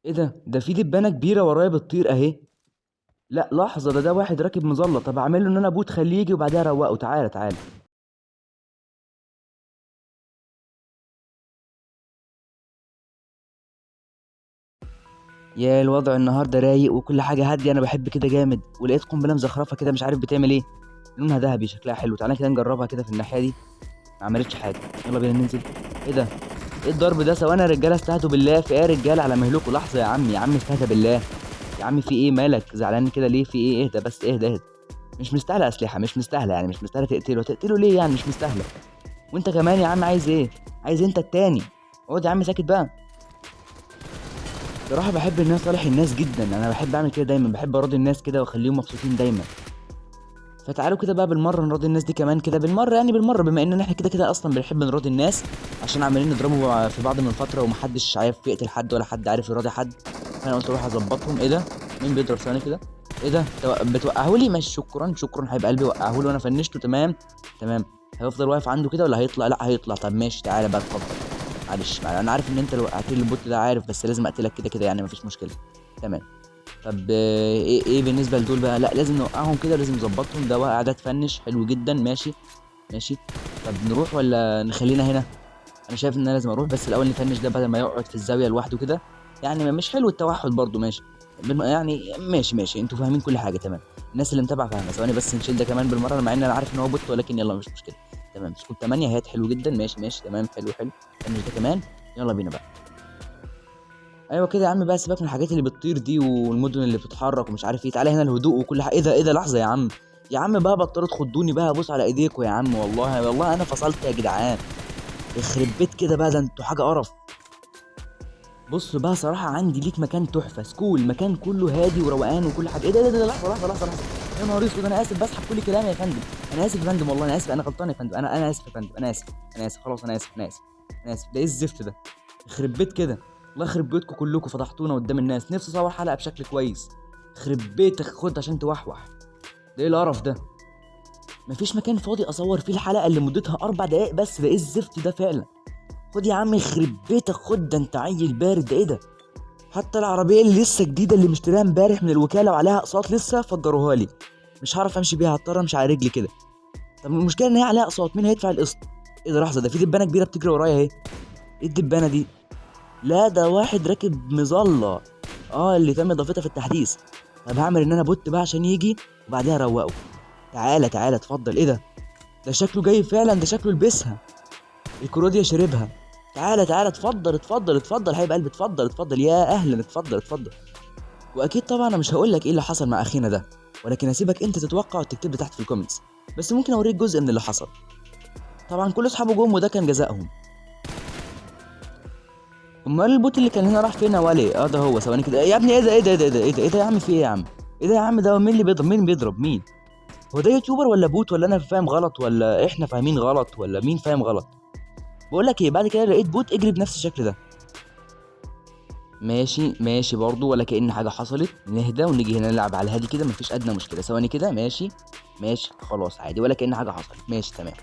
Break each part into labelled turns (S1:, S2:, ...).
S1: ايه ده في دبانه كبيره ورايا بتطير اهي. لا لحظه، ده واحد راكب مظله. طب اعمل له ان انا ابوت خليه يجي وبعدها اروقه. تعالى تعالى. يا الوضع النهارده رايق وكل حاجه هاديه، انا بحب كده جامد. ولقيت قنبله مزخرفه كده مش عارف بتعمل ايه. لونها ذهبي شكلها حلو. تعالى كده نجربها كده في الناحيه دي. ما عملتش حاجه. يلا بينا ننزل. ايه ده؟ ايه الضرب ده؟ ثواني يا رجاله، استهدوا بالله. في ايه يا رجاله؟ على مهلكوا. لحظه يا عم، يا عم استهدى بالله. يا عم في ايه؟ مالك زعلان كده ليه؟ في ايه؟ اهدى بس، اهدى اهدى. مش مستاهله اسلحه، مش مستاهله يعني، مش مستاهله تقتله ليه يعني؟ مش مستاهله. وانت كمان يا عم عايز ايه؟ عايز انت التاني؟ اقعد يا عم ساكت بقى. صراحه بحب ان انا صالح الناس جدا. انا بحب اعمل كده دايما، بحب اراضي الناس كده واخليهم مبسوطين دايما. فتعالوا كده بقى بالمره نراضي الناس دي كمان كده بالمره، يعني بالمره، بما ان احنا كده كده اصلا بنحب نراضي الناس. عشان عمالين نضربوا في بعض من فتره ومحدش عارف يقتل حد ولا حد عارف يراضي حد. فانا قلت اروح اظبطهم. ايه ده؟ مين بيضرب؟ ثاني كده. ايه ده؟ بتوقعه لي؟ ماشي، شكرا شكرا حبيب قلبي. وقعه لي وانا فنشته. تمام. تمام. هيفضل واقف عنده كده ولا هيطلع؟ لا هيطلع. طب ماشي تعالى بقى اتفضل. معلش انا عارف ان انت لو وقعت لي البوت ده عارف، بس لازم اقتلك كده كده يعني، مفيش مشكله. تمام. طب ايه بالنسبه لدول بقى؟ لا لازم نوقعهم كده، لازم نظبطهم. ده واقع ده تفنش حلو جدا. ماشي. ماشي. طب نروح ولا نخلينا هنا؟ انا شايف ان انا لازم اروح، بس الاول نفنش ده بدل ما يقعد في الزاويه لوحده كده. يعني مش حلو التوحد برضو. ماشي. يعني ماشي ماشي، انتوا فاهمين كل حاجه. تمام. الناس اللي متابعه فاهمه. ثواني بس نشيل ده كمان بالمره، مع ان انا عارف ان هو بوت، ولكن يلا مش مشكله. تمام. سكوب 8 هات حلو جدا. ماشي ماشي تمام. حلو حلو. فنش ده كمان. يلا بينا بقى. ايوه كده يا عم بقى، سيبك من الحاجات اللي بتطير دي والمدن اللي بتتحرك ومش عارف ايه. تعالى هنا الهدوء وكل حاجه. ايه ده؟ ايه ده؟ لحظه يا عم. يا عم بقى بطلوا تخضوني بقى. ابوس على ايديكوا يا عم. والله والله انا فصلت يا جدعان. يخرب بيت كده بقى، ده انتوا حاجه قرف. بص بقى صراحه عندي ليك مكان تحفه. سكول مكان كله هادي وروقان وكل حاجه. ايه ده؟ لحظه لحظه لحظه لحظه. يا نهار اسود، انا اسف بسحب كل كلامي يا فندم. انا اسف يا فندم، والله انا اسف، انا غلطان يا فندم. انا اسف يا فندم، انا اسف. انا اسف خلاص. انا اسف انا اسف. انا اسف. ده ايه الزفت ده؟ يخرب بيت كده. الله يخرب بيتكم كلكم، فضحتونا قدام الناس. نفسي اصور حلقه بشكل كويس. يخرب بيتك خد عشان توحوح. ده ايه القرف ده؟ مفيش مكان فاضي اصور فيه الحلقه اللي مدتها 4 دقايق بس. ده ايه الزفت ده فعلا؟ خد يا عم يخرب بيتك خد. ده انت عيل بارد. ده ايه ده؟ حتى العربيه اللي لسه جديده اللي مشتريها امبارح من الوكاله وعليها اقساط لسه فجروها لي. مش هعرف امشي بيها، هضطر امشي على رجلي كده. طب المشكله ان هي عليها اقساط، مين هيدفع القسط؟ ايه ده؟ لحظه، ده في دبانه كبيره بتجري ورايا اهي. ايه الدبانه دي؟ لا ده واحد راكب مظله. اه اللي تم اضافتها في التحديث. طب هعمل ان انا بوت بقى عشان يجي وبعدها اروقه. تعالى تعالى اتفضل. ايه ده؟ ده شكله جاي فعلا. ده شكله لبسها. الكروديا شربها. تعالى تعالى اتفضل اتفضل اتفضل حبيب قلبي. اتفضل اتفضل يا اهلا. اتفضل اتفضل. واكيد طبعا انا مش هقول لك ايه اللي حصل مع اخينا ده، ولكن هسيبك انت تتوقع وتكتب لي تحت في الكومنتس. بس ممكن اوريك جزء من اللي حصل. طبعا كل اصحابه جم وده كان جزائهم. امال البوت اللي كان هنا راح فين يا ولي؟ اه ده هو. ثواني كده يا ابني. ايه ده؟ ايه ده؟ ايه ده؟ ايه ده؟ ايه ده يا عم؟ في ايه يا عم؟ ايه ده يا عم؟ ده مين اللي بيضرب؟ مين بيضرب مين؟ هو ده يوتيوبر ولا بوت؟ ولا انا فاهم غلط؟ ولا احنا فاهمين غلط؟ ولا مين فاهم غلط؟ بقول لك ايه، بعد كده لقيت بوت اجري بنفس الشكل ده. ماشي ماشي برضه، ولا كأن حاجه حصلت. نهدى ونيجي هنا نلعب على الهادي كده، مفيش ادنى مشكله. ثواني كده. ماشي. ماشي خلاص عادي، ولا كأن حاجه حصلت. ماشي تمام.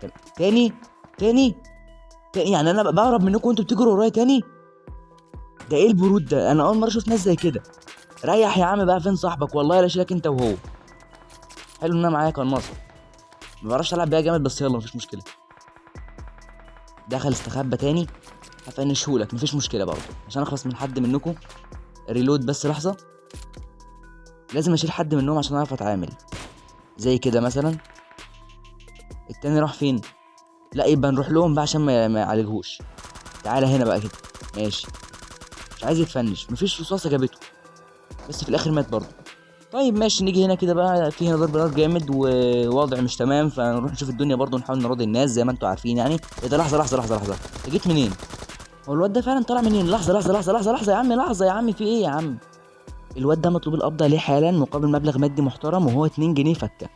S1: تمام. تاني. تاني. تاني يعني انا بهرب منكم وانتوا بتجروا ورايا تاني؟ ده ايه البرود ده؟ انا اول مره اشوف ناس زي كده. ريح يا عم بقى. فين صاحبك؟ والله لا اشيلك انت وهو. حلو ان انا معايا قناصه. ما بعرفش العب بيها جامد، بس يلا مفيش مشكله. دخل استخبى تاني. هفنشهولك مفيش مشكله برضه عشان اخلص من حد منكم. ريلود بس لحظه. لازم اشيل حد منهم عشان اعرف اتعامل. زي كده مثلا. التاني راح فين؟ لا يبقى نروح لهم بقى عشان ما يعالجهوش. تعالى هنا بقى كده. ماشي. مش عايز يتفنش. مفيش رصاصه جابته. بس في الاخر مات برضه. طيب ماشي. نيجي هنا كده بقى، في هنا ضرب نار جامد ووضع مش تمام، فنروح نشوف الدنيا برضه نحاول نراضي الناس زي ما انتوا عارفين يعني. ايه ده؟ لحظه لحظه لحظه لحظه. انت جيت منين؟ هو الواد ده فعلا طالع منين؟ لحظه لحظه لحظه لحظه لحظه يا عم. لحظه يا عم. في ايه يا عم؟ الواد ده مطلوب القبض عليه حالا مقابل مبلغ مادي محترم، وهو 2 جنيه فكه.